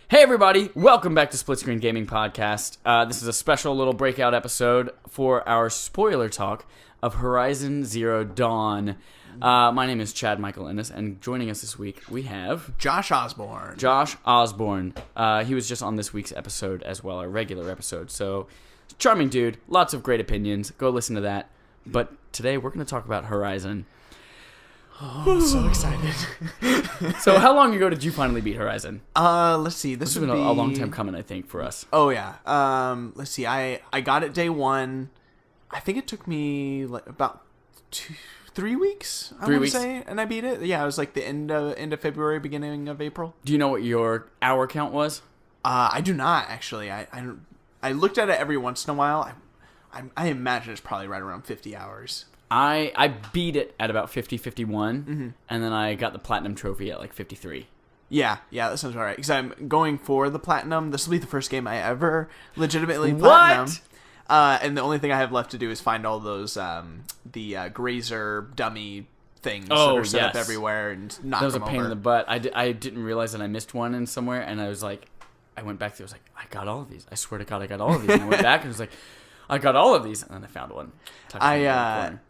Hey everybody, welcome back to Split Screen Gaming Podcast. This is a special little breakout episode for our spoiler talk of Horizon Zero Dawn. My name is Chad Michael Ennis, and joining us this week we have... Josh Osborn. Josh Osborn. He was just on this week's episode as well, our regular episode. So, charming dude, lots of great opinions. Go listen to that. But today we're going to talk about Horizon. Oh, I'm so excited. So how long ago did you finally beat Horizon? Let's see. This has been a long time coming, I think, for us. Oh, yeah. Let's see. I got it day one. I think it took me like about 3 weeks, I would say, and I beat it. Yeah, it was like the end of February, beginning of April. Do you know what your hour count was? I do not, actually. I looked at it every once in a while. I imagine it's probably right around 50 hours. I beat it at about 50, 51, and then I got the Platinum Trophy at like 53. Yeah, that sounds all right. Because I'm going for the Platinum. This will be the first game I ever legitimately Platinum. And the only thing I have left to do is find all those, the Grazer dummy things that are set up everywhere and knock them over. That was a pain in the butt. I didn't realize that I missed one in somewhere, and I was like, I went back to it, I was like, I got all of these. I swear to God, I got all of these. And I went back and was like, I got all of these, and then I found one.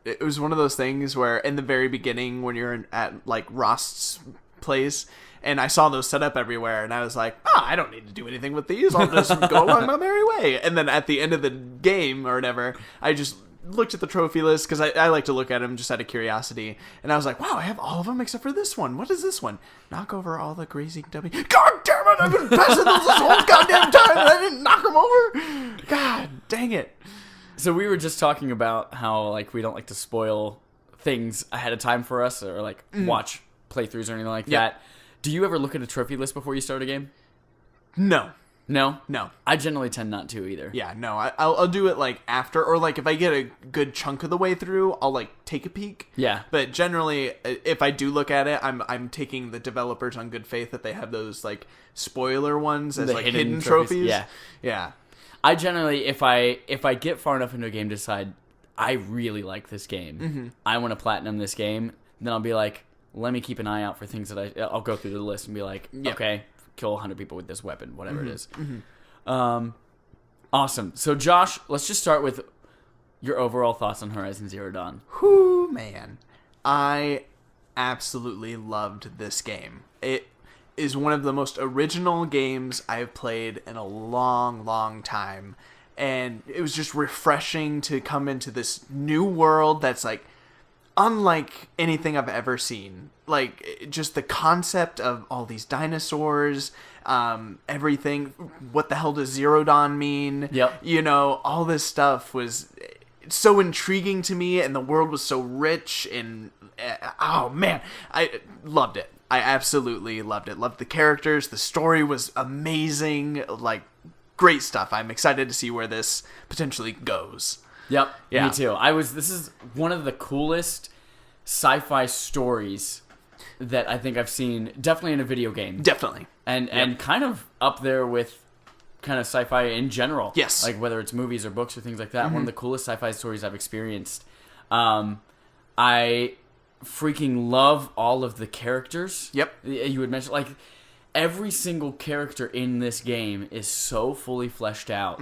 It was one of those things where in the very beginning when you're at like Rost's place, and I saw those set up everywhere, and I was like, I don't need to do anything with these. I'll just go along my merry way. And then at the end of the game or whatever, I just looked at the trophy list because I like to look at them just out of curiosity, and I was like, wow, I have all of them except for this one. What is this one? Knock over all the grazing dummy. God damn it! I've been passing those this whole goddamn time, and I didn't knock them over. God dang it. So we were just talking about how like we don't like to spoil things ahead of time for us, or like watch playthroughs or anything like that. Do you ever look at a trophy list before you start a game? No. No? No. I generally tend not to either. Yeah, no. I'll do it like after, or like if I get a good chunk of the way through, I'll like take a peek. Yeah. But generally, if I do look at it, I'm taking the developers on good faith that they have those like spoiler ones as like hidden trophies. Yeah. Yeah. I generally, if I get far enough into a game, decide I really like this game, I want to platinum this game, then I'll be like, let me keep an eye out for things that I'll go through the list and be like, okay, kill 100 people with this weapon, whatever it is. Awesome. So Josh, let's just start with your overall thoughts on Horizon Zero Dawn. Whoo, man. I absolutely loved this game. It is one of the most original games I've played in a long, long time. And it was just refreshing to come into this new world that's like unlike anything I've ever seen. Like, just the concept of all these dinosaurs, everything. What the hell does Zero Dawn mean? Yep. You know, all this stuff was so intriguing to me, and the world was so rich, and oh man, I loved it. I absolutely loved it. Loved the characters. The story was amazing. Like, great stuff. I'm excited to see where this potentially goes. Yep. Yeah. Me too. This is one of the coolest sci-fi stories that I think I've seen, definitely in a video game. Definitely. And kind of up there with kind of sci-fi in general. Yes. Like whether it's movies or books or things like that. One of the coolest sci-fi stories I've experienced. I freaking love all of the characters. Yep. You would mention, like, every single character in this game is so fully fleshed out.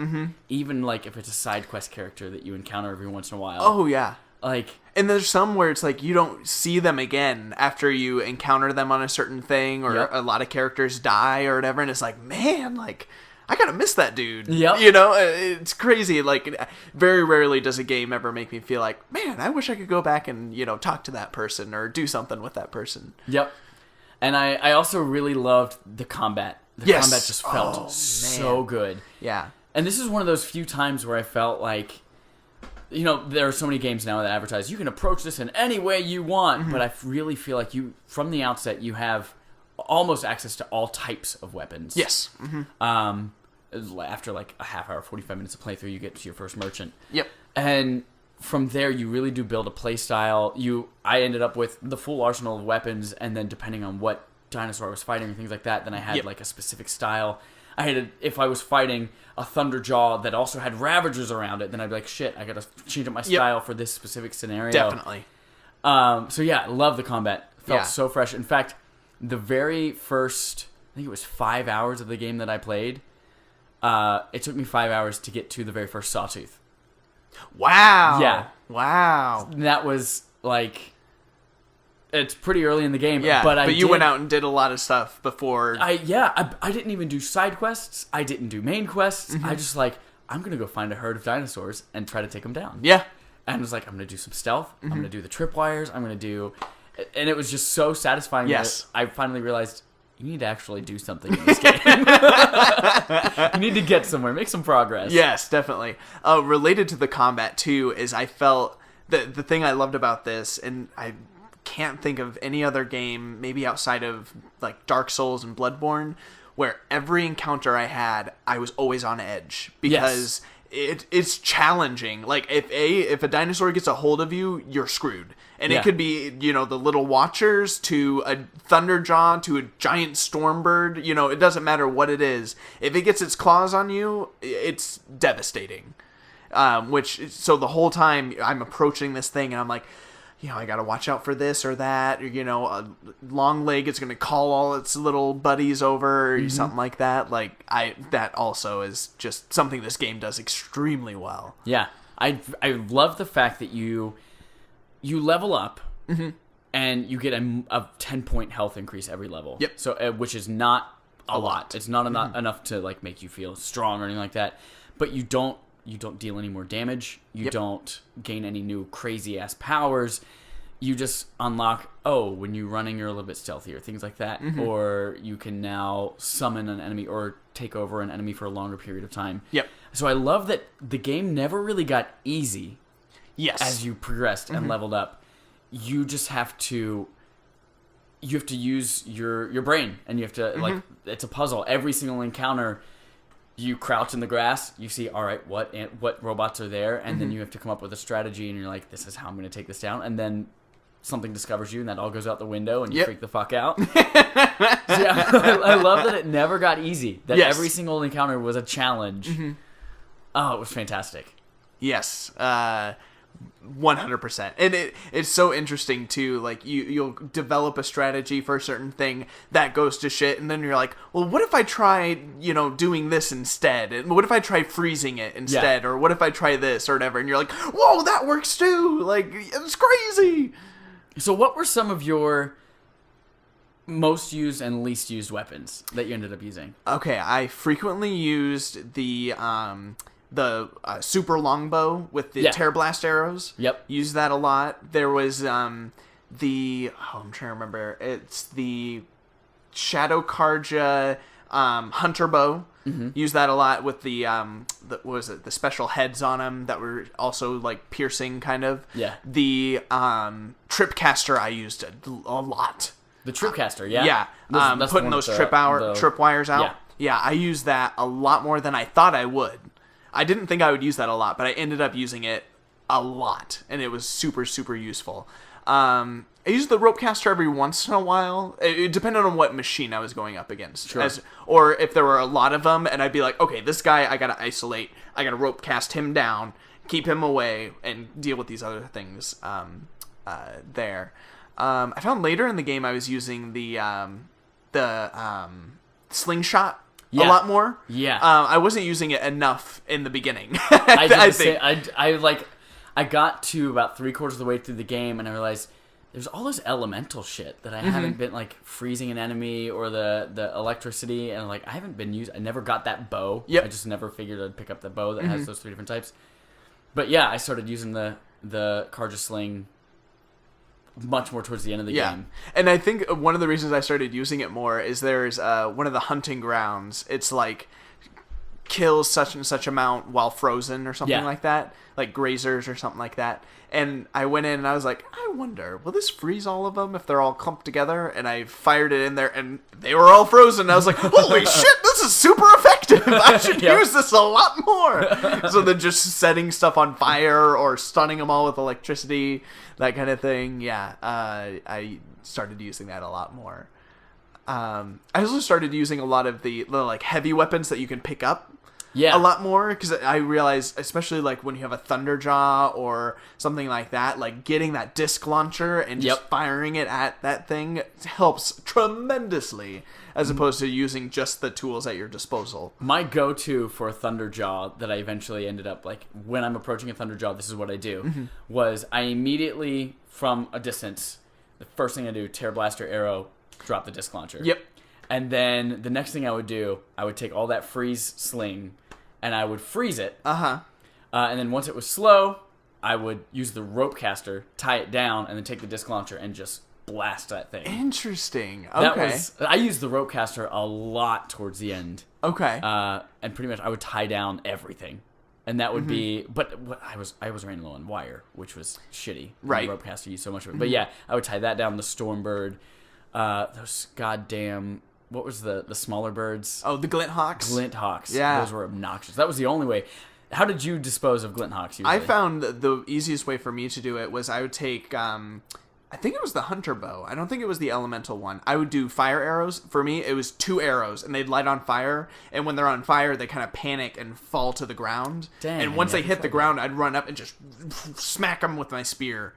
Even, like, if it's a side quest character that you encounter every once in a while. Oh, yeah. Like... And there's some where it's like you don't see them again after you encounter them on a certain thing, or a lot of characters die or whatever, and it's like, man, like... I gotta miss that dude. Yep. You know, it's crazy. Like, very rarely does a game ever make me feel like, man, I wish I could go back and, you know, talk to that person or do something with that person. Yep. And I also really loved the combat. The combat just felt so good. Yeah. And this is one of those few times where I felt like, you know, there are so many games now that advertise, you can approach this in any way you want, but I really feel like from the outset, you have almost access to all types of weapons. Yes. After like a half hour, 45 minutes of playthrough, you get to your first merchant. Yep. And from there, you really do build a play style. I ended up with the full arsenal of weapons, and then depending on what dinosaur I was fighting and things like that, then I had like a specific style. If I was fighting a Thunderjaw that also had Ravagers around it, then I'd be like, shit, I gotta change up my style for this specific scenario. Definitely. So yeah, love the combat. Felt so fresh. In fact, the very first think it was 5 hours of the game that I played. It took me 5 hours to get to the very first Sawtooth. Wow. Yeah. Wow. That was like, it's pretty early in the game. Yeah, but you went out and did a lot of stuff before. I didn't even do side quests. I didn't do main quests. I just I'm going to go find a herd of dinosaurs and try to take them down. Yeah. And I was like, I'm going to do some stealth. I'm going to do the tripwires. I'm going to do... And it was just so satisfying that I finally realized, you need to actually do something in this game. You need to get somewhere, make some progress. Yes, definitely. Related to the combat, too, is I felt... The thing I loved about this, and I can't think of any other game, maybe outside of like Dark Souls and Bloodborne, where every encounter I had, I was always on edge. Because... It's challenging. Like, if a dinosaur gets a hold of you, you're screwed. And it could be, the little watchers to a thunderjaw to a giant stormbird. It doesn't matter what it is. If it gets its claws on you, it's devastating. So the whole time I'm approaching this thing and I'm like, I gotta watch out for this or that. Or, a long leg is gonna call all its little buddies over or something like that. Like, that also is just something this game does extremely well. Yeah. I love the fact that you level up and you get a 10-point health increase every level. Yep. So, which is not a lot. It's not enough to like make you feel strong or anything like that. But you don't deal any more damage. You don't gain any new crazy-ass powers. You just unlock, when you're running, you're a little bit stealthier, things like that. Or you can now summon an enemy or take over an enemy for a longer period of time. Yep. So I love that the game never really got easy as you progressed and leveled up. You just have to... You have to use your brain, and you have to, it's a puzzle. Every single encounter... You crouch in the grass, you see, all right, what robots are there, and then you have to come up with a strategy, and you're like, this is how I'm going to take this down, and then something discovers you, and that all goes out the window, and you freak the fuck out. So, I love that it never got easy, that every single encounter was a challenge. Oh, it was fantastic. Yes, 100%. And it's so interesting too, like you'll develop a strategy for a certain thing that goes to shit, and then you're like, well, what if I try doing this instead, and what if I try freezing it instead, or what if I try this or whatever, and you're like, whoa, that works too, like, it's crazy. So what were some of your most used and least used weapons that you ended up using? Okay, I frequently used the super longbow with the tear blast arrows. Yep. Used that a lot. There was I'm trying to remember. It's the Shadow Karja hunter bow. Used that a lot with the what was it? The special heads on them that were also like piercing kind of. Yeah. The tripcaster I used a lot. The tripcaster, yeah. Yeah. That's putting those trip wires out. Yeah, I used that a lot more than I thought I would. I didn't think I would use that a lot, but I ended up using it a lot, and it was super, super useful. I used the rope caster every once in a while. It depended on what machine I was going up against. Sure. Or if there were a lot of them, and I'd be like, okay, this guy I gotta isolate. I gotta rope cast him down, keep him away, and deal with these other things there. I found later in the game I was using the slingshot a lot more. Yeah. I wasn't using it enough in the beginning. I think. I got to about 3/4 of the way through the game, and I realized there's all this elemental shit that I haven't been, like, freezing an enemy or the electricity, and I haven't been using. I never got that bow. Yep. I just never figured I'd pick up the bow that has those 3 different types. But yeah, I started using the Karja sling much more towards the end of the game. And I think one of the reasons I started using it more is there's one of the hunting grounds. It's like kills such and such amount while frozen or something like that, like grazers or something like that. And I went in and I was like, I wonder, will this freeze all of them if they're all clumped together? And I fired it in there and they were all frozen. I was like, holy shit, this is super effective. I should use this a lot more. So then just setting stuff on fire or stunning them all with electricity, that kind of thing. Yeah, I started using that a lot more. I also started using a lot of the like heavy weapons that you can pick up. Yeah. a lot more, because I realize, especially like when you have a Thunderjaw or something like that, like getting that disc launcher and just firing it at that thing helps tremendously, as opposed to using just the tools at your disposal. My go-to for a Thunderjaw that I eventually ended up, like, when I'm approaching a Thunderjaw, this is what I do, was I immediately, from a distance, the first thing I do, Terror Blaster Arrow, drop the disc launcher. Yep. And then the next thing I would do, I would take all that freeze sling, and I would freeze it. And then once it was slow, I would use the rope caster, tie it down, and then take the disc launcher and just blast that thing. Interesting. Okay. I used the rope caster a lot towards the end. Okay. And pretty much I would tie down everything. And that would be, but I was running low on wire, which was shitty. Right. The rope caster used so much of it. But yeah, I would tie that down, the Stormbird, those goddamn, what was the smaller birds? Oh, the Glint Hawks? Glint Hawks. Yeah. Those were obnoxious. That was the only way. How did you dispose of Glint Hawks usually? I found the easiest way for me to do it was I would take, I think it was the Hunter Bow. I don't think it was the Elemental one. I would do fire arrows. For me, it was 2 arrows, and they'd light on fire, and when they're on fire, they kind of panic and fall to the ground. Dang. And once they hit the ground, I'd run up and just smack them with my spear.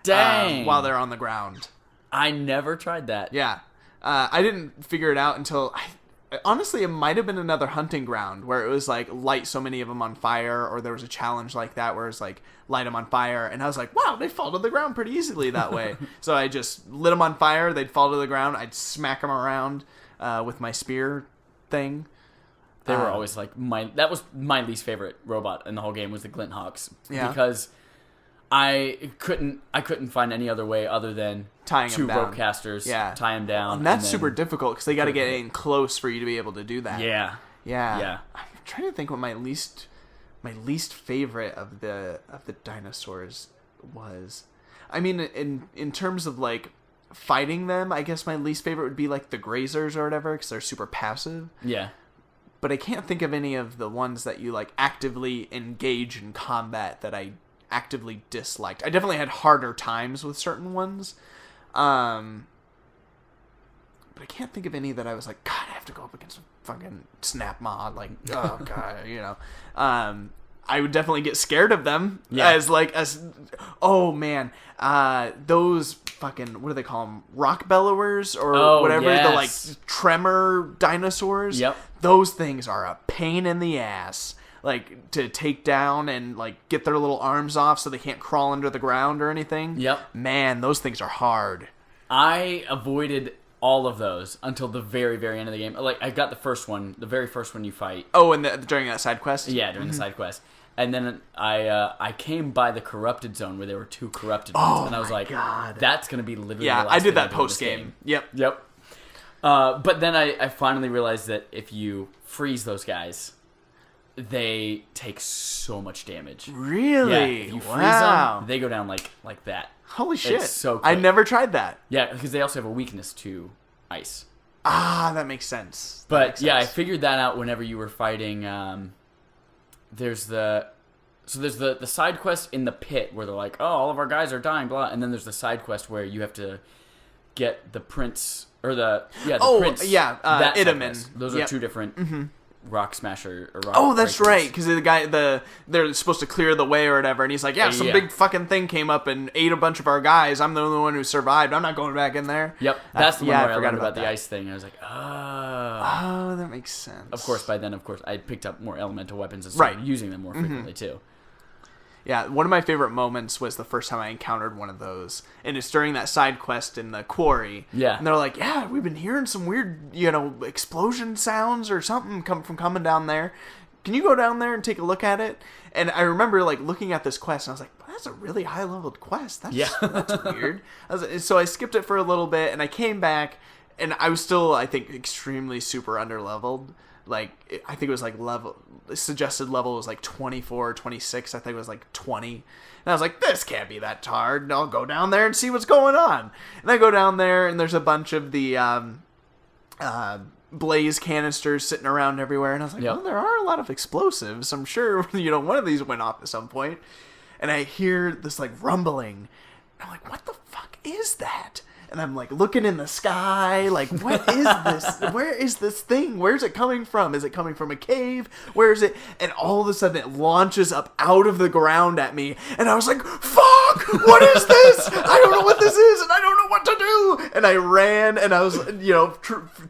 Dang. While they're on the ground. I never tried that. Yeah. I didn't figure it out until... honestly, it might have been another hunting ground where it was like light so many of them on fire, or there was a challenge like that where it's like light them on fire, and I was like, wow, they fall to the ground pretty easily that way. So I just lit them on fire, they'd fall to the ground, I'd smack them around with my spear thing. They were always like that was my least favorite robot in the whole game was the Glint Hawks. Yeah. Because I couldn't find any other way other than tying 2 them down. rope casters, Yeah. tie them down. And that's then super difficult because they got to get in close for you to be able to do that. Yeah. Yeah. I'm trying to think what my least favorite of the dinosaurs was. I mean, in terms of like fighting them, I guess my least favorite would be like the grazers or whatever, because they're super passive. Yeah. But I can't think of any of the ones that you like actively engage in combat that I actively disliked. I definitely had harder times with certain ones. But I can't think of any that I was like, God, I have to go up against a fucking Snap Maw. Like, oh, God, you know. I would definitely get scared of them. Yeah. Oh, man. Those fucking, what do they call them? Rock bellowers or whatever. Yes. The, like, tremor dinosaurs. Yep. Those things are a pain in the ass. Like, to take down and, like, get their little arms off so they can't crawl under the ground or anything. Yep. Man, those things are hard. I avoided all of those until the very, very end of the game. Like, I got the very first one you fight. Oh, and during that side quest? Yeah, during the side quest. And then I came by the corrupted zone where there were 2 corrupted ones. And I was like, God. That's going to be literally the Yeah, last I did thing that do in this post-game. game. Yep. But then I finally realized that if you freeze those guys, they take so much damage. Really? Yeah, if you freeze them, they go down like that. Holy shit. It's so I quick. never tried that. Yeah, because they also have a weakness to ice. Ah, that makes sense. But yeah, I figured that out whenever you were fighting. There's the side quest in the pit where they're like, oh, all of our guys are dying, blah, and then there's the side quest where you have to get the prince or the prince. That side Idaman. quest. Those are 2 different rock smasher or rock. Oh, that's breakers. right, because the guy, they're supposed to clear the way or whatever, and he's like, some big fucking thing came up and ate a bunch of our guys. I'm the only one who survived. I'm not going back in there. Yep, that's the one where I learned about that. the ice thing. I was like, oh, that makes sense. Of course, by then, I picked up more elemental weapons and started using them more frequently too. Yeah, one of my favorite moments was the first time I encountered one of those. And it's during that side quest in the quarry. Yeah. And they're like, yeah, we've been hearing some weird, explosion sounds or something coming down there. Can you go down there and take a look at it? And I remember, looking at this quest, and I was like, well, that's a really high-leveled quest. That's weird. So I skipped it for a little bit, and I came back, and I was still, I think, extremely super underleveled. I think it was suggested level was 24 or 26. I think it was 20. And I was like, this can't be that hard. And I'll go down there and see what's going on. And I go down there, and there's a bunch of the blaze canisters sitting around everywhere. And I was like, well, there are a lot of explosives. I'm sure, one of these went off at some point. And I hear this rumbling. And I'm like, what the fuck is that? and I'm like looking in the sky, like, what is this? Where is this thing? Where's it coming from? Is it coming from a cave? Where is it? And all of a sudden it launches up out of the ground at me, and I was like, fuck, what is this? I don't know what this is, and I don't know what to do. And I ran, and I was,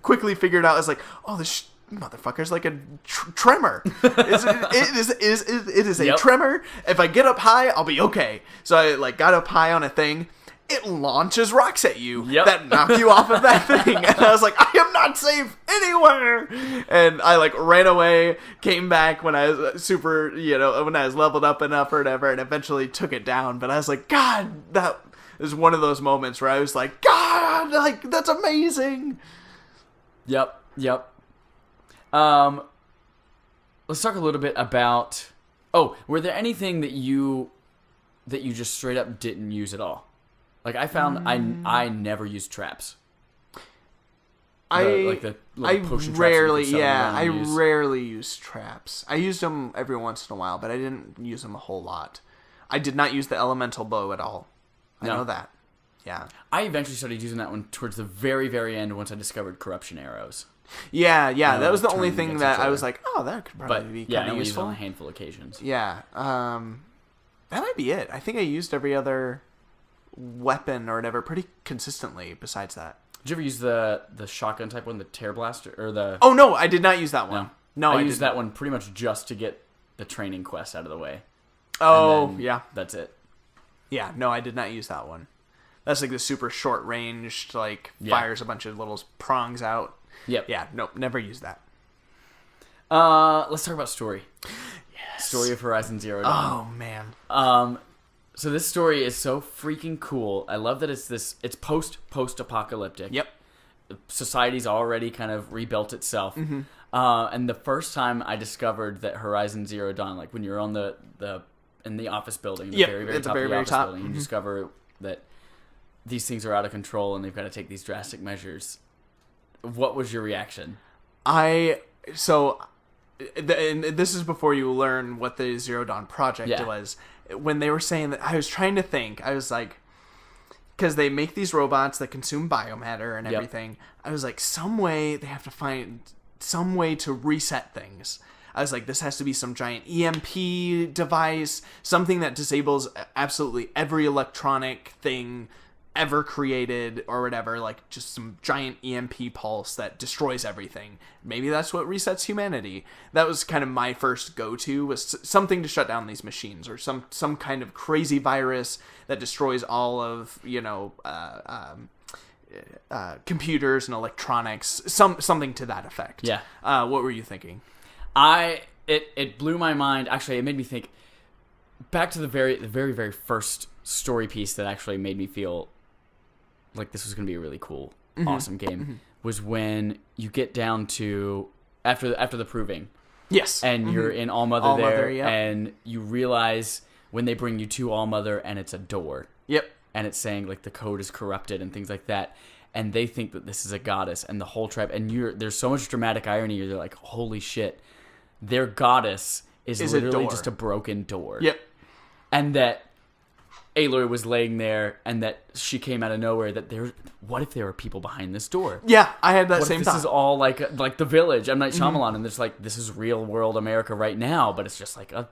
quickly figured out, I was like, oh, this motherfucker's like a tremor. It is a tremor. If I get up high, I'll be okay. So I like got up high on a thing. It launches rocks at you that knock you off of that thing. And I was like, I am not safe anywhere. And I like ran away, came back when I was super, when I was leveled up enough or whatever, and eventually took it down. But I was like, God, that is one of those moments where I was like, God, like, that's amazing. Yep. Let's talk a little bit about. Oh, were there anything that you just straight up didn't use at all? Like I found, I never used traps. I rarely use traps. I used them every once in a while, but I didn't use them a whole lot. I did not use the elemental bow at all. I know that. Yeah. I eventually started using that one towards the very, very end once I discovered corruption arrows. Yeah, that was the only thing that I was like, oh, that could probably be kind of useful. On a handful of occasions. Yeah, that might be it. I think I used every other weapon or whatever pretty consistently besides that. Did you ever use the shotgun type one, the tear blaster, or the... Oh, no, I did not use that one. No, I used that one pretty much just to get the training quest out of the way. Oh, yeah. That's it. Yeah, no, I did not use that one. That's like the super short ranged, fires a bunch of little prongs out. Yep. Yeah, nope, never used that. Let's talk about story. Yes. Story of Horizon Zero Dawn. Oh, man. So this story is so freaking cool. I love that it's post-apocalyptic. Yep. Society's already kind of rebuilt itself. Mm-hmm. And the first time I discovered that Horizon Zero Dawn, like when you're on in the office building, the very, very top of the office building, you discover that these things are out of control and they've got to take these drastic measures. What was your reaction? And this is before you learn what the Zero Dawn project was. When they were saying that, I was trying to think. I was like, because they make these robots that consume biomatter and everything. I was like, they have to find some way to reset things. I was like, this has to be some giant EMP device, something that disables absolutely every electronic thing ever created or whatever, like just some giant EMP pulse that destroys everything. Maybe that's what resets humanity. That was kind of my first go-to, was something to shut down these machines, or some kind of crazy virus that destroys all of, computers and electronics, something to that effect. Yeah. What were you thinking? It blew my mind. Actually, it made me think back to the very, very first story piece that actually made me feel like this was going to be a really cool, awesome game, was when you get down to after the proving. Yes. And you're in All-Mother there, and you realize when they bring you to All-Mother and it's a door. Yep. And it's saying like the code is corrupted and things like that. And they think that this is a goddess, and the whole tribe, and there's so much dramatic irony. You're like, holy shit, their goddess is literally just a broken door. Yep. And that Aloy was laying there, and that she came out of nowhere. What if there were people behind this door? Yeah, I had that same thought. This is all like The Village, M. Night Shyamalan, and there's like, this is real world America right now, but it's just like a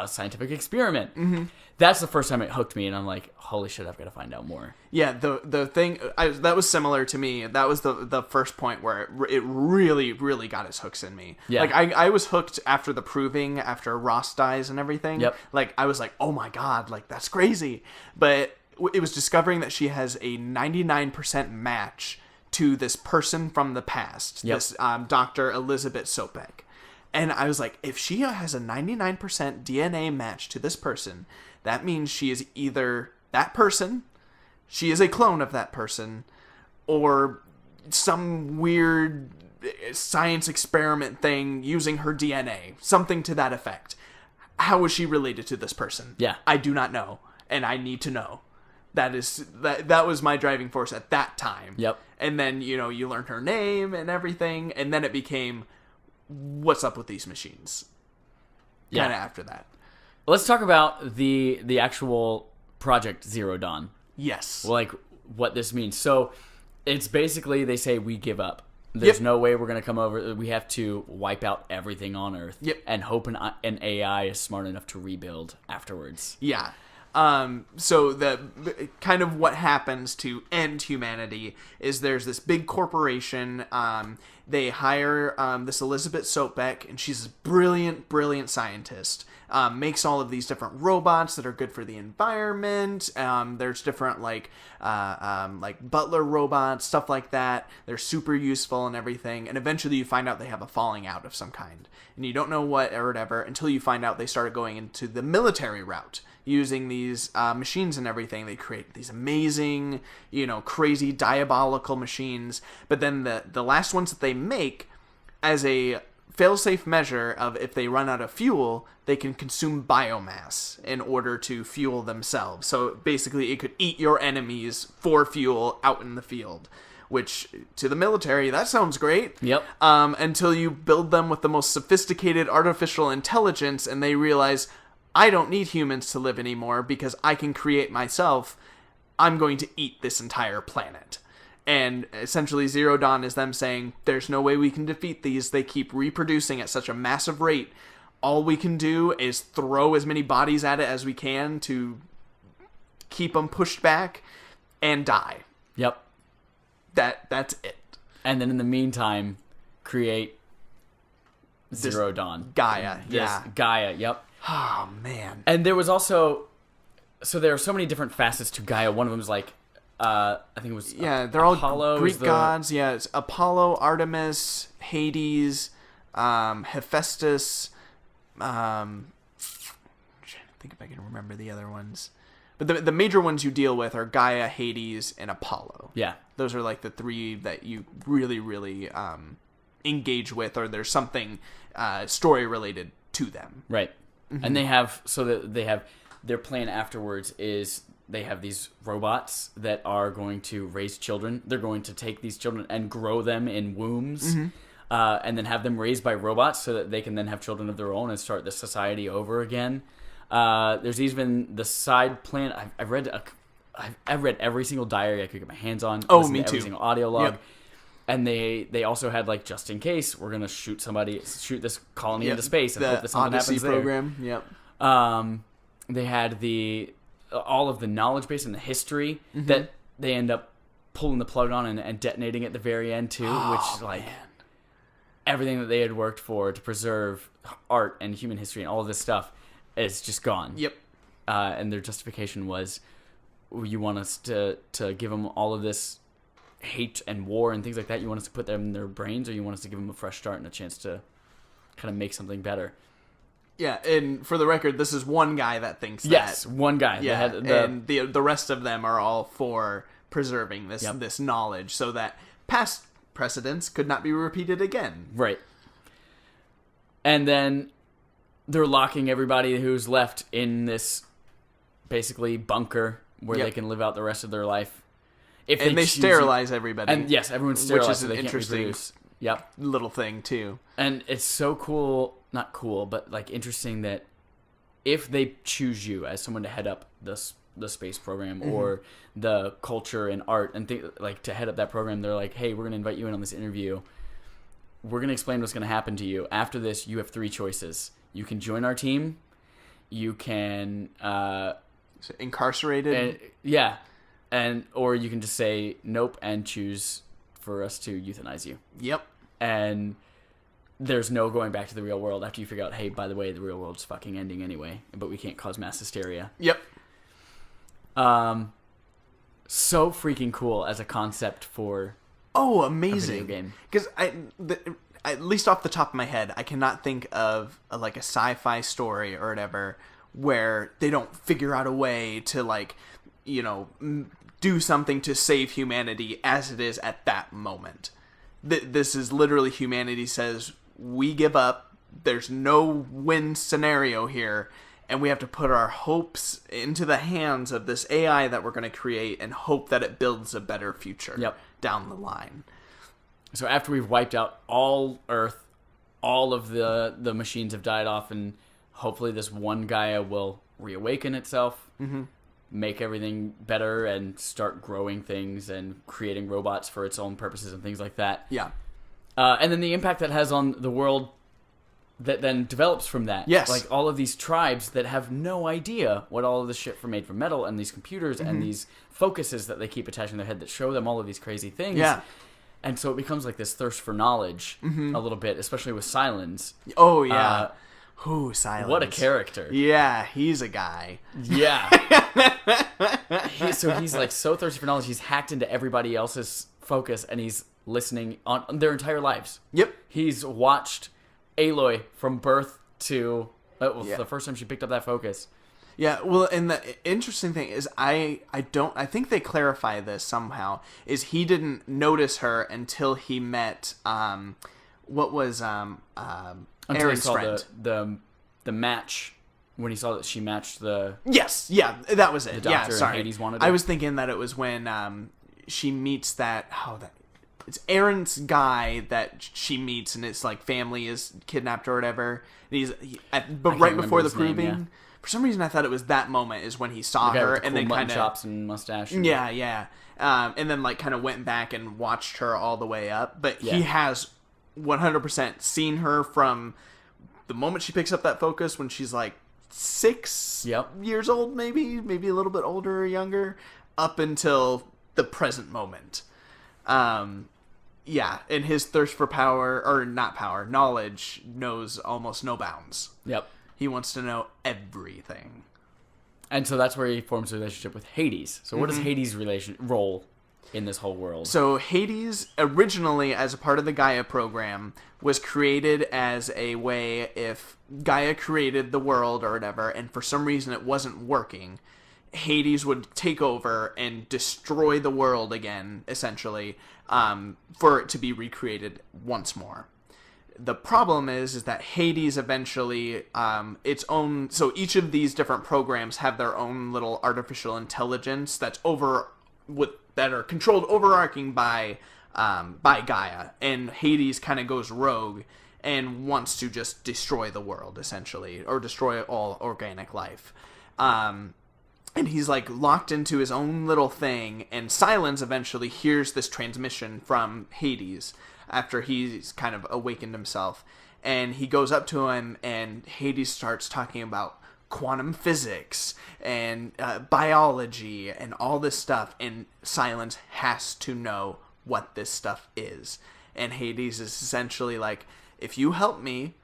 scientific experiment. Mm-hmm. That's the first time it hooked me, and I'm like, holy shit, I've got to find out more. Yeah, the thing that was similar to me. That was the first point where it really, really got its hooks in me. Yeah. Like I was hooked after the proving, after Ross dies and everything. Yep. Like I was like, oh my god, like that's crazy. But it was discovering that she has a 99% match to this person from the past. Yep. This Dr. Elizabeth Sopek. And I was like, if she has a 99% DNA match to this person, that means she is either that person, she is a clone of that person, or some weird science experiment thing using her DNA. Something to that effect. How is she related to this person? Yeah. I do not know, and I need to know. That was my driving force at that time. Yep. And then, you learn her name and everything, and then it became, what's up with these machines? Yeah. Kind of after that. Let's talk about the actual Project Zero Dawn. Yes. Like, what this means. So it's basically they say we give up. There's no way we're going to come over. We have to wipe out everything on Earth and hope an AI is smart enough to rebuild afterwards. Yeah. So the kind of what happens to end humanity is there's this big corporation. They hire this Elizabeth Soapbeck, and she's a brilliant, brilliant scientist. Makes all of these different robots that are good for the environment. There's different like butler robots, stuff like that. They're super useful and everything. And eventually you find out they have a falling out of some kind, and you don't know what or whatever until you find out they started going into the military route. Using these machines and everything, they create these amazing, crazy, diabolical machines. But then the last ones that they make, as a fail-safe measure of if they run out of fuel, they can consume biomass in order to fuel themselves. So basically, it could eat your enemies for fuel out in the field. Which, to the military, that sounds great. Yep. Until you build them with the most sophisticated artificial intelligence, and they realize, I don't need humans to live anymore because I can create myself. I'm going to eat this entire planet. And essentially Zero Dawn is them saying, there's no way we can defeat these. They keep reproducing at such a massive rate. All we can do is throw as many bodies at it as we can to keep them pushed back and die. Yep. That's it. And then in the meantime, create Zero Dawn. Gaia. Yeah. Gaia, yep. Oh, man. And there was also... So there are so many different facets to Gaia. One of them is like... I think it was they're Apollo all Greek gods. Yeah, it's Apollo, Artemis, Hades, Hephaestus. I'm trying to think if I can remember the other ones. But the major ones you deal with are Gaia, Hades, and Apollo. Yeah. Those are like the three that you really, really engage with, or there's something story related to them. Right. Mm-hmm. And they have their plan afterwards is they have these robots that are going to raise children. They're going to take these children and grow them in wombs, and then have them raised by robots so that they can then have children of their own and start the society over again. There's even the side plan. I've read every single diary I could get my hands on. Oh, me to every too. single audio log. Yep. And they also had like, just in case we're gonna shoot this colony into space and hope that something Odyssey happens there. program. Yep. They had all of the knowledge base and the history that they end up pulling the plug on and detonating at the very end too, which man. Everything that they had worked for to preserve art and human history and all of this stuff is just gone. Yep. And their justification was, you want us to give them all of this hate and war and things like that? You want us to put them in their brains, or you want us to give them a fresh start and a chance to kind of make something better? Yeah, and for the record, this is one guy that thinks that. Yes, one guy. Yeah, and the rest of them are all for preserving this knowledge so that past precedents could not be repeated again. Right. And then they're locking everybody who's left in this basically bunker where they can live out the rest of their life. And they sterilize everybody. And yes, everyone's sterilized, which is so an they interesting can't reproduce. Yep. little thing too. And it's so cool, not cool, but like interesting that if they choose you as someone to head up the space program or the culture and art and like to head up that program, they're like, hey, we're going to invite you in on this interview. We're going to explain what's going to happen to you. After this, you have three choices. You can join our team. You can... So incarcerated? Or you can just say nope and choose for us to euthanize you. Yep. And there's no going back to the real world after you figure out, hey, by the way, the real world's fucking ending anyway, but we can't cause mass hysteria. Yep. So freaking cool as a concept for amazing a video game. Because at least off the top of my head, I cannot think of a sci-fi story or whatever where they don't figure out a way to do something to save humanity as it is at that moment. This is literally humanity says, we give up, there's no win scenario here, and we have to put our hopes into the hands of this AI that we're going to create and hope that it builds a better future down the line. So after we've wiped out all Earth, all of the machines have died off, and hopefully this one Gaia will reawaken itself. make everything better and start growing things and creating robots for its own purposes and things like that. Yeah. And then the impact that has on the world that then develops from that. Yes. Like all of these tribes that have no idea what all of this shit made from metal, and these computers and these focuses that they keep attaching to their head that show them all of these crazy things. Yeah. And so it becomes like this thirst for knowledge a little bit, especially with Silence. Oh, yeah. Silence. What a character. Yeah, he's a guy. Yeah. So he's like so thirsty for knowledge, he's hacked into everybody else's focus, and he's listening on their entire lives. Yep. He's watched Aloy from birth to the first time she picked up that focus. Yeah, well, and the interesting thing is, I think they clarify this somehow, is he didn't notice her until he met, what was, Until Aaron's he saw friend. the match, when he saw that she matched the... Yes, yeah, that was it. The doctor yeah, sorry. Hades wanted her. I was thinking that it was when, she meets it's Aaron's guy that she meets, and it's like family is kidnapped or whatever. And but right before the proving, yeah. for some reason I thought it was that moment is when he saw her, with the and cool then mutton kind of chops and mustache. yeah. And then like kind of went back and watched her all the way up. But he has 100% seen her from the moment she picks up that focus when she's like 6 years old, maybe a little bit older or younger, up until the present moment. Yeah, and his thirst for power, or not power, knowledge, knows almost no bounds. Yep. He wants to know everything. And so that's where he forms a relationship with Hades. So what is Hades' role in this whole world? So Hades, originally as a part of the Gaia program, was created as a way, if Gaia created the world or whatever, and for some reason it wasn't working, Hades would take over and destroy the world again, essentially, for it to be recreated once more. The problem is that Hades eventually, its own, so each of these different programs have their own little artificial intelligence that are controlled overarching by Gaia, and Hades kind of goes rogue and wants to just destroy the world, essentially, or destroy all organic life. And he's like locked into his own little thing, and Silence eventually hears this transmission from Hades after he's kind of awakened himself, and he goes up to him, and Hades starts talking about quantum physics and biology and all this stuff, and Silence has to know what this stuff is. And Hades is essentially like, if you help me,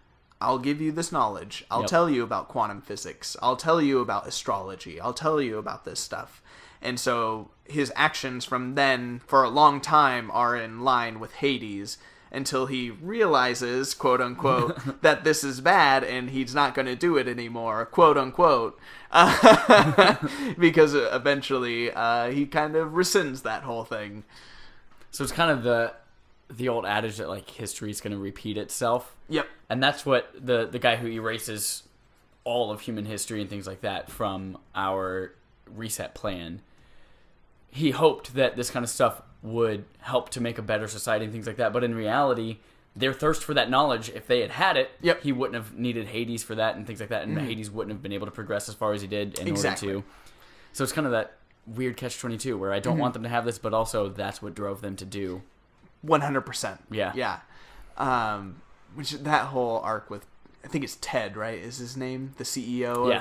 I'll give you this knowledge. I'll tell you about quantum physics. I'll tell you about astrology. I'll tell you about this stuff. And so his actions from then, for a long time, are in line with Hades until he realizes, quote unquote, that this is bad and he's not going to do it anymore, quote unquote, because eventually he kind of rescinds that whole thing. So it's kind of the old adage that like history is going to repeat itself. Yep. And that's what the guy who erases all of human history and things like that from our reset plan, he hoped that this kind of stuff would help to make a better society and things like that. But in reality, their thirst for that knowledge, if they had it, he wouldn't have needed Hades for that and things like that. And Hades wouldn't have been able to progress as far as he did in order to. So it's kind of that weird catch-22 where I don't want them to have this, but also that's what drove them to do. 100%. Yeah. Which that whole arc with, I think it's Ted, right? Is his name, the CEO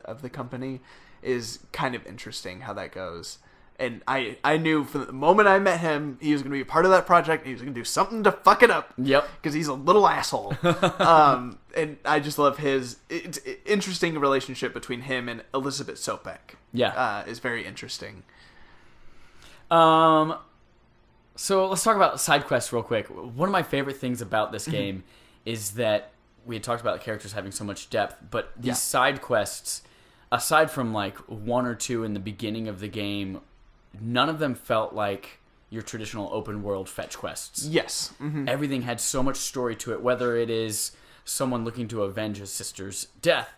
of the company, is kind of interesting how that goes. And I knew from the moment I met him, he was going to be a part of that project. He was going to do something to fuck it up. Yep. Because he's a little asshole. And I just love his it's interesting relationship between him and Elizabeth Sopek. Yeah. Is very interesting. So let's talk about side quests real quick. One of my favorite things about this game is that we had talked about the characters having so much depth, but these side quests, aside from like one or two in the beginning of the game, none of them felt like your traditional open world fetch quests. Yes. Mm-hmm. Everything had so much story to it, whether it is someone looking to avenge his sister's death,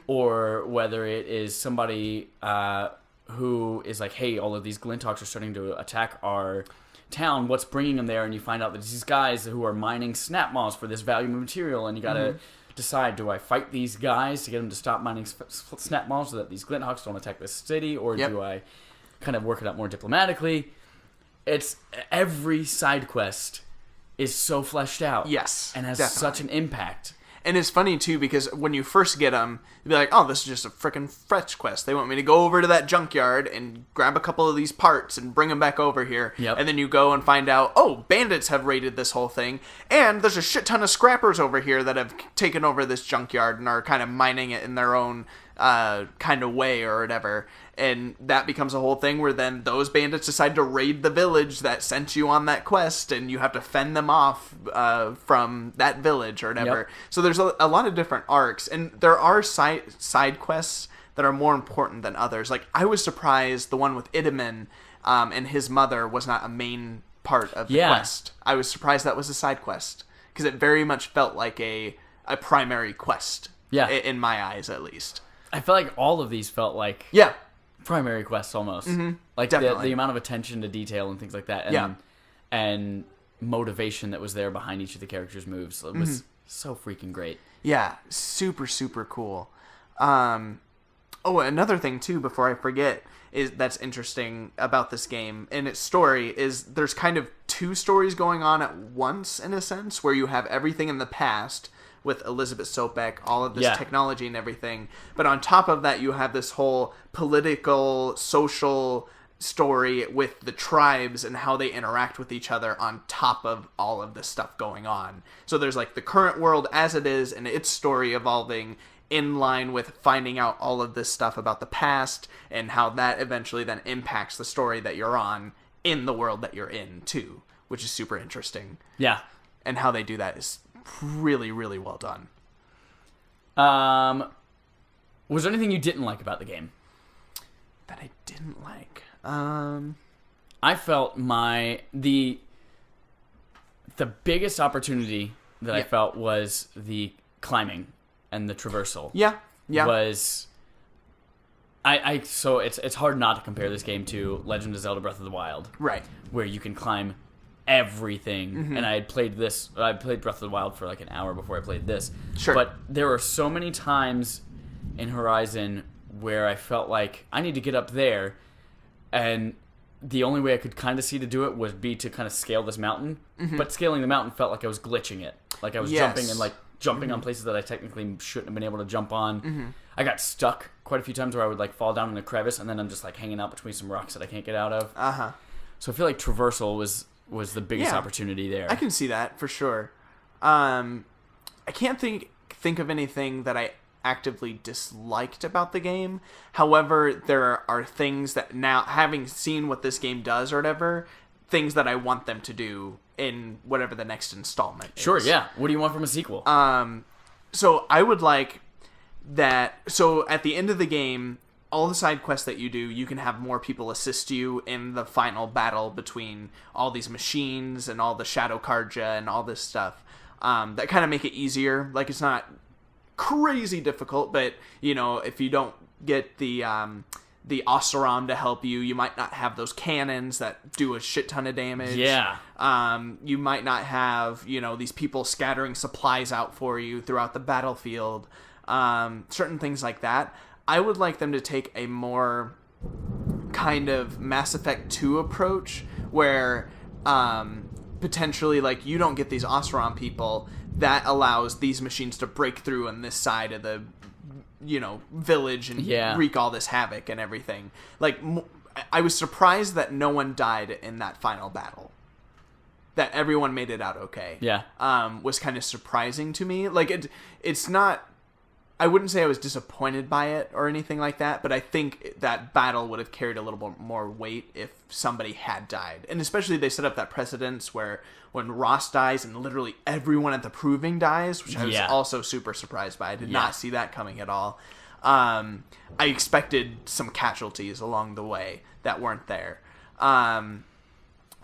or whether it is somebody who is like, hey, all of these Glinthawks are starting to attack our town, what's bringing them there? And you find out that these guys who are mining snap moths for this valuable material, and you gotta decide, do I fight these guys to get them to stop mining snap mines so that these Glinthawks don't attack this city, or do I kind of work it out more diplomatically? It's every side quest is so fleshed out. Yes, and has definitely. such an impact. And it's funny, too, because when you first get them, you'll be like, oh, this is just a frickin' fetch quest. They want me to go over to that junkyard and grab a couple of these parts and bring them back over here. Yep. And then you go and find out, oh, bandits have raided this whole thing. And there's a shit ton of scrappers over here that have taken over this junkyard and are kind of mining it in their own kind of way or whatever. And that becomes a whole thing where then those bandits decide to raid the village that sent you on that quest, and you have to fend them off from that village or whatever. Yep. So there's a lot of different arcs, and there are side quests that are more important than others. Like, I was surprised the one with Idaman and his mother was not a main part of the quest. I was surprised that was a side quest, because it very much felt like a primary quest. Yeah. In my eyes, at least. I feel like all of these felt like primary quests almost. Mm-hmm. Like the amount of attention to detail and things like that. And, Yeah. and motivation that was there behind each of the characters' moves. It was so freaking great. Yeah, super, super cool. Another thing, too, before I forget, is that's interesting about this game and its story is there's kind of two stories going on at once, in a sense, where you have everything in the past with Elizabeth Soapbeck, all of this technology and everything. But on top of that, you have this whole political, social story with the tribes and how they interact with each other on top of all of this stuff going on. So there's like the current world as it is and its story evolving in line with finding out all of this stuff about the past and how that eventually then impacts the story that you're on in the world that you're in too, which is super interesting. Yeah. And how they do that is really, really well done. Was there anything you didn't like about the game? That I didn't like. I felt the biggest opportunity that I felt was the climbing and the traversal. Yeah. Was so it's hard not to compare this game to Legend of Zelda Breath of the Wild. Right. Where you can climb everything. And I played Breath of the Wild for like an hour before I played this. Sure. But there were so many times in Horizon where I felt like I need to get up there, and the only way I could kind of see to do it was to kind of scale this mountain. But scaling the mountain felt like I was glitching it. Like I was jumping on places that I technically shouldn't have been able to jump on. I got stuck quite a few times where I would like fall down in a crevice and then I'm just like hanging out between some rocks that I can't get out of. So I feel like traversal was the biggest opportunity there. I can see that for sure. I can't think of anything that I actively disliked about the game. However, there are things that now, having seen what this game does or whatever, things that I want them to do in whatever the next installment is. Sure, yeah. What do you want from a sequel? So I would like that. So at the end of the game, all the side quests that you do, you can have more people assist you in the final battle between all these machines and all the Shadow Karja and all this stuff. That kind of make it easier. Like, it's not crazy difficult, but, you know, if you don't get the Oseram to help you, you might not have those cannons that do a shit ton of damage. Yeah. You might not have, you know, these people scattering supplies out for you throughout the battlefield. Certain things like that. I would like them to take a more kind of Mass Effect 2 approach where potentially, like, you don't get these Oseram people. That allows these machines to break through on this side of the, you know, village and wreak all this havoc and everything. Like, I was surprised that no one died in that final battle. That everyone made it out okay. Yeah. Was kind of surprising to me. Like, it's not... I wouldn't say I was disappointed by it or anything like that, but I think that battle would have carried a little bit more weight if somebody had died. And especially they set up that precedence where when Ross dies and literally everyone at the Proving dies, which I was also super surprised by. I did not see that coming at all. I expected some casualties along the way that weren't there.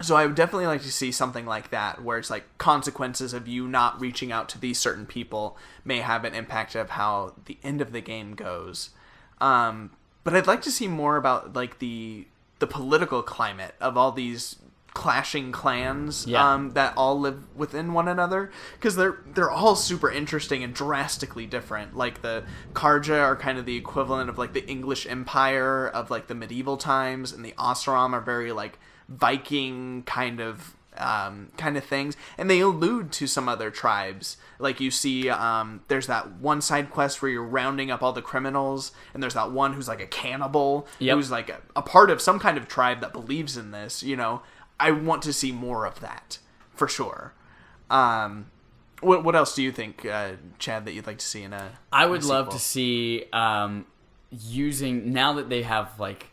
So I would definitely like to see something like that, where it's like consequences of you not reaching out to these certain people may have an impact of how the end of the game goes. But I'd like to see more about like the political climate of all these clashing clans Yeah. that all live within one another, because they're all super interesting and drastically different. Like the Karja are kind of the equivalent of like the English Empire of like the medieval times, and the Oseram are very like Viking kind of things, and they allude to some other tribes. Like you see, there's that one side quest where you're rounding up all the criminals, and there's that one who's like a cannibal, who's like a part of some kind of tribe that believes in this. You know, I want to see more of that for sure. What else do you think, Chad, that you'd like to see in a? I would love to see using, now that they have like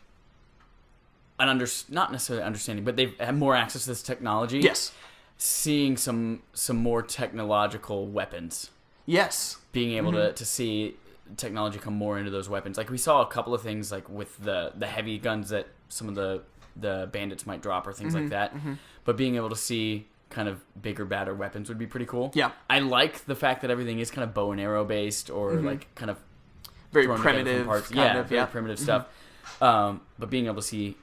not necessarily understanding, but they've had more access to this technology. Yes. Seeing some more technological weapons. Yes. Being able to see technology come more into those weapons. Like we saw a couple of things like with the heavy guns that some of the bandits might drop or things like that. But being able to see kind of bigger, badder weapons would be pretty cool. Yeah. I like the fact that everything is kind of bow and arrow based, or like kind of very primitive parts. Very primitive stuff. But being able to see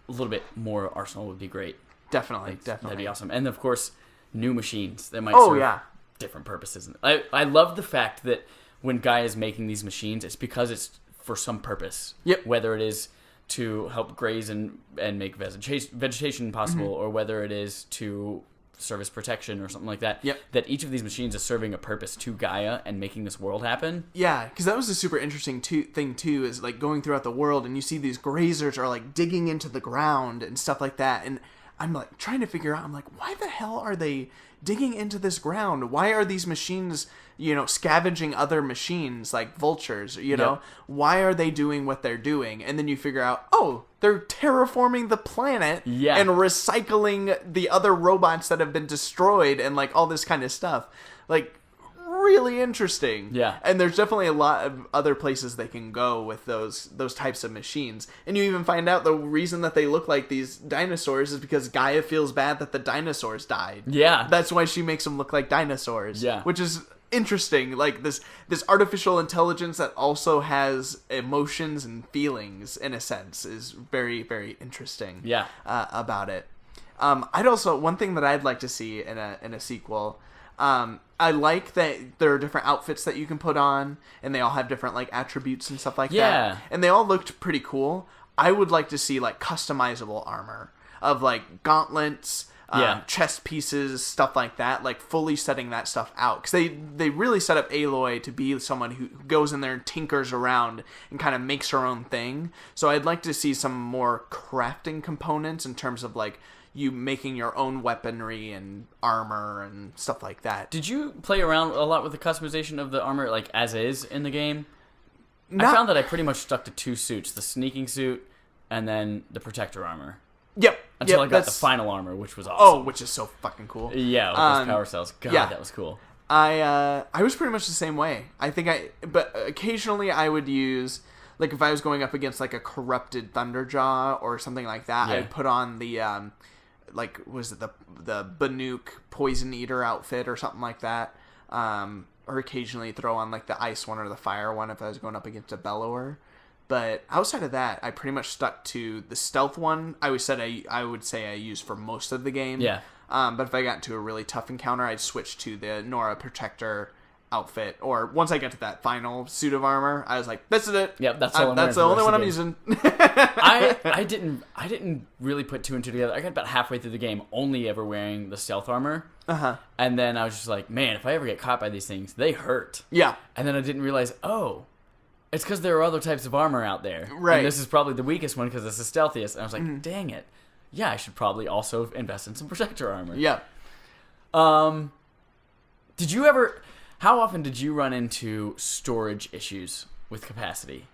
a little bit more arsenal would be great. Definitely. That'd be awesome. And of course, new machines that might serve different purposes. I love the fact that when Guy is making these machines, it's because it's for some purpose. Yep. Whether it is to help graze and make vegetation possible, or whether it is to service protection or something like that. Yep. That each of these machines is serving a purpose to Gaia and making this world happen. Yeah, because that was a super interesting thing too, is like going throughout the world and you see these grazers are like digging into the ground and stuff like that, and I'm like trying to figure out, I'm like, why the hell are they digging into this ground? Why are these machines, scavenging other machines like vultures, know? Why are they doing what they're doing? And then you figure out, oh, they're terraforming the planet and recycling the other robots that have been destroyed and like all this kind of stuff. Like, really interesting. Yeah. And there's definitely a lot of other places they can go with those types of machines. And you even find out the reason that they look like these dinosaurs is because Gaia feels bad that the dinosaurs died. Yeah. That's why she makes them look like dinosaurs. Yeah. Which is interesting. Like this artificial intelligence that also has emotions and feelings in a sense is very, very interesting. Yeah. About it. One thing that I'd like to see in a sequel, I like that there are different outfits that you can put on, and they all have different like attributes and stuff like that. And they all looked pretty cool. I would like to see like customizable armor of like gauntlets, chest pieces, stuff like that, like fully setting that stuff out. Because they really set up Aloy to be someone who goes in there and tinkers around and kind of makes her own thing. So I'd like to see some more crafting components in terms of like you making your own weaponry and armor and stuff like that. Did you play around a lot with the customization of the armor, like as is in the game? I found that I pretty much stuck to two suits: the sneaking suit and then the protector armor. Yep. Until I got the final armor, which was awesome. Oh, which is so fucking cool. Yeah, with those power cells. God, that was cool. I was pretty much the same way. But occasionally I would use, like if I was going up against like a corrupted Thunderjaw or something like that, I'd put on the was it the Banuk Poison Eater outfit or something like that, or occasionally throw on like the ice one or the fire one if I was going up against a Bellower. But outside of that, I pretty much stuck to the stealth one. I would say I used for most of the game. Yeah. But if I got into a really tough encounter, I'd switch to the Nora Protector outfit. Or once I got to that final suit of armor, I was like, "This is it. Yep, that's the only one I'm using." I didn't really put two and two together. I got about halfway through the game only ever wearing the stealth armor. And then I was just like, man, if I ever get caught by these things, they hurt. Yeah. And then I didn't realize, it's because there are other types of armor out there. Right. And this is probably the weakest one because it's the stealthiest. And I was like, dang it. Yeah, I should probably also invest in some protector armor. Yeah. Did you ever... How often did you run into storage issues with capacity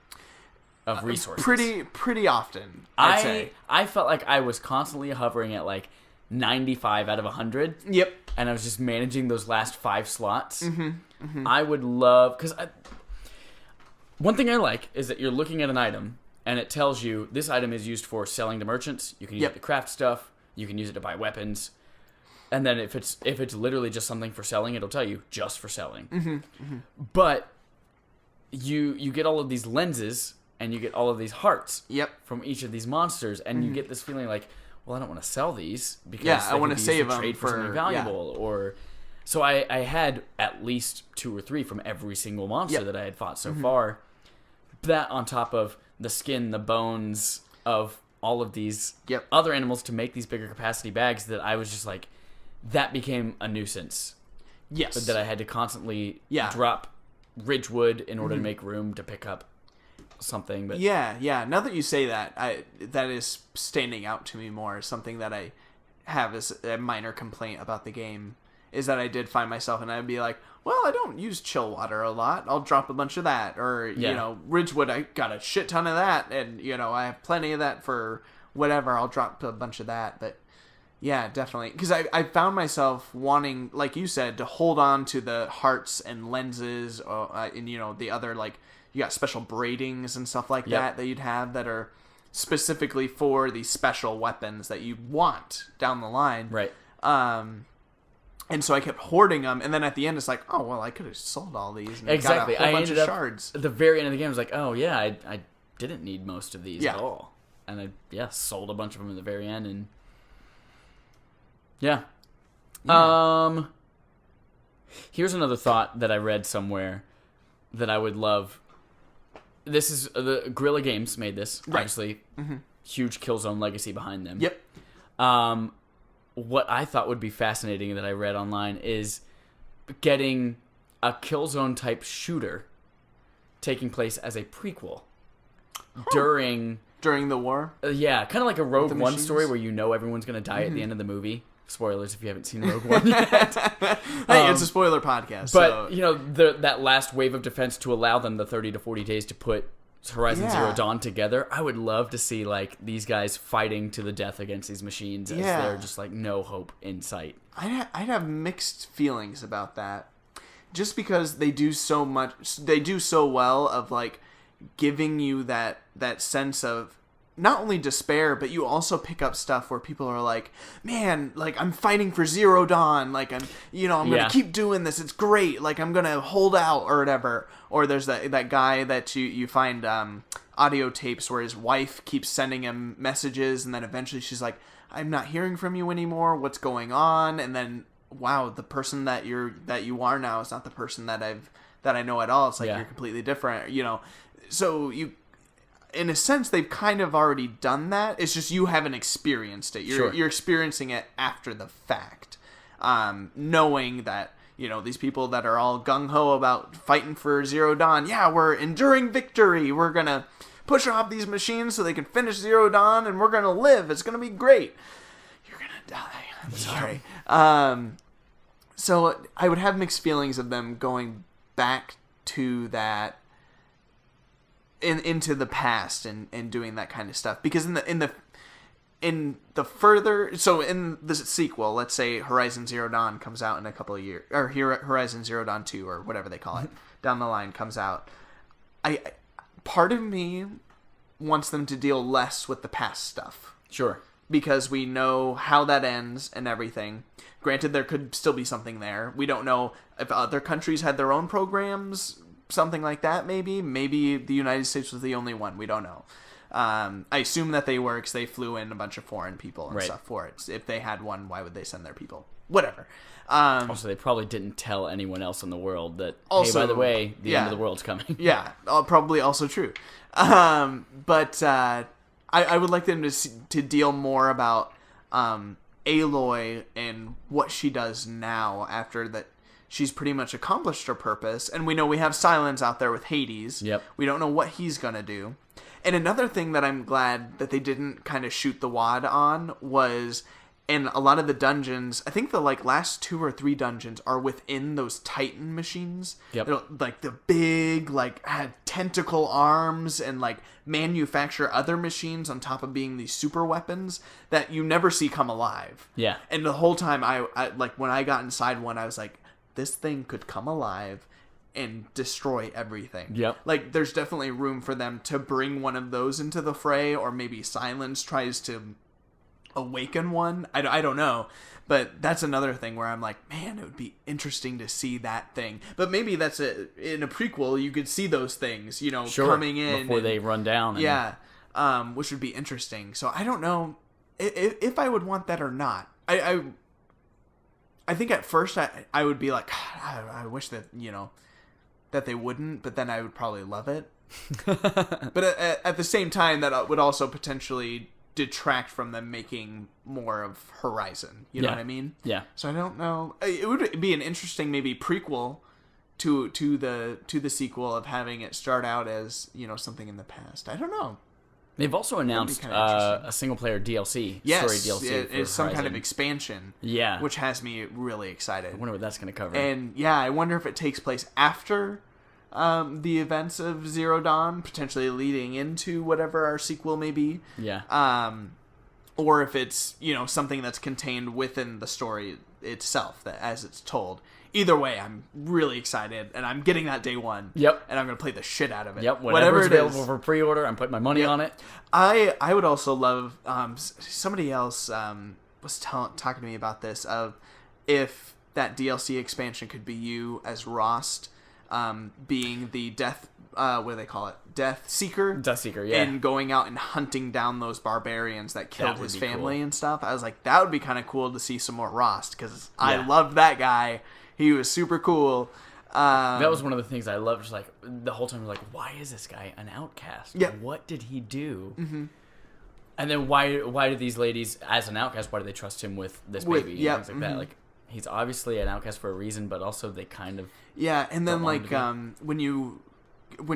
of resources? Pretty often, I'd say. I felt like I was constantly hovering at like 95 out of 100. Yep. And I was just managing those last 5 slots. I would love... Because one thing I like is that you're looking at an item and it tells you this item is used for selling to merchants. You can use it to craft stuff. You can use it to buy weapons. And then if it's literally just something for selling, it'll tell you just for selling. But you get all of these lenses and you get all of these hearts from each of these monsters, and you get this feeling like, well, I don't want to sell these because I want to to save them trade for something valuable, or so I had at least 2 or 3 from every single monster that I had fought so far. That on top of the skin, the bones of all of these other animals to make these bigger capacity bags, that I was just like, that became a nuisance. Yes. That I had to constantly drop Ridgewood in order to make room to pick up something. But now that you say that, that is standing out to me more. Something that I have as a minor complaint about the game is that I did find myself, and I'd be like, well, I don't use chill water a lot, I'll drop a bunch of that. Or you know, Ridgewood, I got a shit ton of that, and you know, I have plenty of that for whatever, I'll drop a bunch of that. But yeah, definitely, because I found myself wanting, like you said, to hold on to the hearts and lenses, and you know, the other, like, you got special braidings and stuff like that you'd have that are specifically for these special weapons that you want down the line. Right. And so I kept hoarding them, and then at the end it's like, oh, well, I could have sold all these and got a whole bunch of shards. At the very end of the game, I was like, oh, yeah, I didn't need most of these at all. And I sold a bunch of them at the very end, and here's another thought that I read somewhere that I would love. This is the Guerrilla Games made this, obviously. Huge Killzone legacy behind them. Yep. What I thought would be fascinating that I read online is getting a Killzone type shooter taking place as a prequel during the war. Kind of like a Rogue One story where you know everyone's going to die at the end of the movie. Spoilers if you haven't seen Rogue One yet. Hey, it's a spoiler podcast. But you know, that last wave of defense to allow them the 30 to 40 days to put Horizon Zero Dawn together. I would love to see like these guys fighting to the death against these machines as they're just like no hope in sight. I'd have mixed feelings about that, just because they do so well of like giving you that sense of not only despair, but you also pick up stuff where people are like, man, like, I'm fighting for Zero Dawn, like, I'm gonna keep doing this, it's great, like, I'm gonna hold out, or whatever. Or there's that guy that you find audio tapes where his wife keeps sending him messages, and then eventually she's like, I'm not hearing from you anymore, what's going on? And then, wow, the person that you are now is not the person that I know at all. It's like, you're completely different, you know. So in a sense, they've kind of already done that. It's just you haven't experienced it. You're experiencing it after the fact, knowing that, you know, these people that are all gung-ho about fighting for Zero Dawn, we're enduring victory. We're going to push off these machines so they can finish Zero Dawn, and we're going to live. It's going to be great. You're going to die. I'm sorry. So I would have mixed feelings of them going back to that, into the past and doing that kind of stuff, because in the further, so in the sequel, let's say Horizon Zero Dawn comes out in a couple of years, or Horizon Zero Dawn 2 or whatever they call it down the line comes out, part of me wants them to deal less with the past stuff, because we know how that ends and everything. Granted, there could still be something there. We don't know if other countries had their own programs, something like that, maybe the United States was the only one. We don't know. I assume that they were, because they flew in a bunch of foreign people and stuff for it. If they had one, why would they send their people? Whatever. Also, they probably didn't tell anyone else in the world that, hey, by the way, the end of the world's coming. Probably also true. But I would like them to deal more about Aloy and what she does now after that. She's pretty much accomplished her purpose, and we know we have Silence out there with Hades. We don't know what he's gonna do. And another thing that I'm glad that they didn't kind of shoot the wad on was, in a lot of the dungeons, I think the last 2 or 3 dungeons are within those Titan machines. They're, like, the big, had tentacle arms and manufacture other machines on top of being these super weapons that you never see come alive. And the whole time I when I got inside one, I was like, this thing could come alive and destroy everything. There's definitely room for them to bring one of those into the fray, or maybe Silence tries to awaken one. I don't know. But that's another thing where I'm like, man, it would be interesting to see that thing. But maybe that's in a prequel, you could see those things, coming in. Before they run down. Which would be interesting. So I don't know. if I would want that or not. I think at first I would be like, I wish that, that they wouldn't, but then I would probably love it. But at the same time, that would also potentially detract from them making more of Horizon. You know what I mean? Yeah. So I don't know. It would be an interesting maybe prequel to the sequel of having it start out as, something in the past. I don't know. They've also announced a single-player DLC. Yes, story DLC it's some kind of expansion. Yeah. Which has me really excited. I wonder what that's going to cover. And, yeah, I wonder if it takes place after the events of Zero Dawn, potentially leading into whatever our sequel may be. Yeah. Or if it's, something that's contained within the story itself, that as it's told. Either way, I'm really excited, and I'm getting that day one. Yep. And I'm going to play the shit out of it. Yep, whenever it's available for pre-order, I'm putting my money on it. I would also love, somebody else was talking to me about this, of if that DLC expansion could be you as Rost, being the death, what do they call it? Death Seeker? Death Seeker, yeah. And going out and hunting down those barbarians that killed his family and stuff. I was like, that would be kind of cool to see some more Rost, because I loved that guy. He was super cool. That was one of the things I loved. Just like the whole time, I was like, "Why is this guy an outcast? Yeah. What did he do?" Mm-hmm. And then why do these ladies, as an outcast, why do they trust him with this baby? Yeah, things like that. Like he's obviously an outcast for a reason, but also they kind of and then like when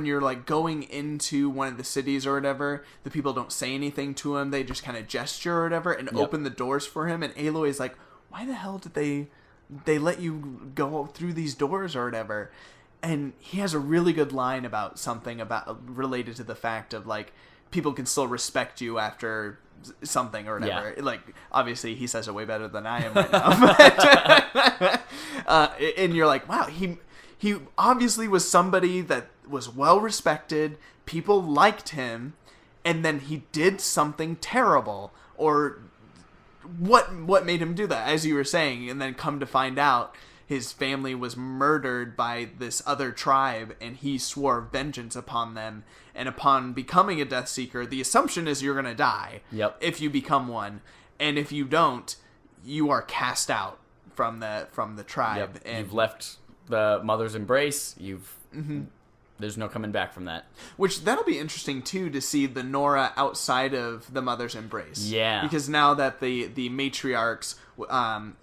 you're like going into one of the cities or whatever, the people don't say anything to him. They just kind of gesture or whatever and open the doors for him. And Aloy is like, "Why the hell did they let you go through these doors or whatever?" And he has a really good line about something related to the fact of like people can still respect you after something or whatever. Like obviously he says it way better than I am right now. And you're like, wow, he obviously was somebody that was well respected. People liked him, and then he did something terrible, or what made him do that, as you were saying, and then come to find out his family was murdered by this other tribe, and he swore vengeance upon them. And upon becoming a Death Seeker, the assumption is you're going to die if you become one, and if you don't, you are cast out from the tribe. And you've left the mother's embrace. There's no coming back from that. Which, that'll be interesting, too, to see the Nora outside of the mother's embrace. Yeah. Because now that the matriarchs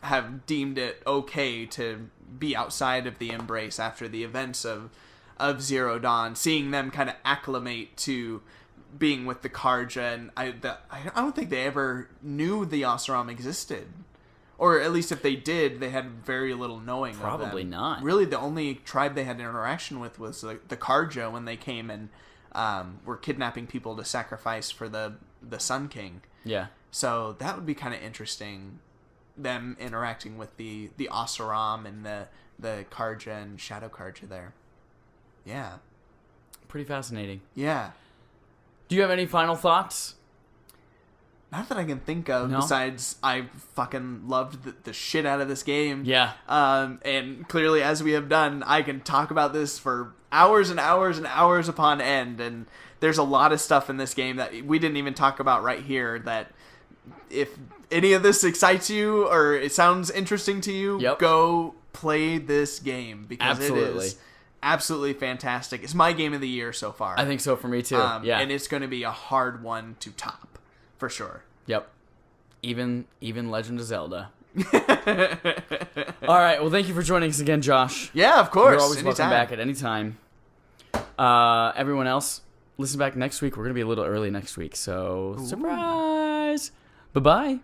have deemed it okay to be outside of the embrace after the events of Zero Dawn, seeing them kind of acclimate to being with the Karja, and I don't think they ever knew the Oseram existed. Or at least if they did, they had very little knowing of them. Probably not. Really, the only tribe they had interaction with was the Karja when they came and were kidnapping people to sacrifice for the Sun King. Yeah. So that would be kind of interesting, them interacting with the Oseram and the Karja and Shadow Karja there. Yeah. Pretty fascinating. Yeah. Do you have any final thoughts? Not that I can think of, besides I fucking loved the shit out of this game. Yeah. And clearly, as we have done, I can talk about this for hours and hours and hours upon end, and there's a lot of stuff in this game that we didn't even talk about right here, that if any of this excites you or it sounds interesting to you, go play this game, because it is absolutely fantastic. It's my game of the year so far. I think so for me too. And it's going to be a hard one to top. For sure. Yep. Even Legend of Zelda. All right. Well, thank you for joining us again, Josh. Yeah, of course. You're always welcome back at any time. Everyone else, listen back next week. We're going to be a little early next week, so surprise. Bye-bye.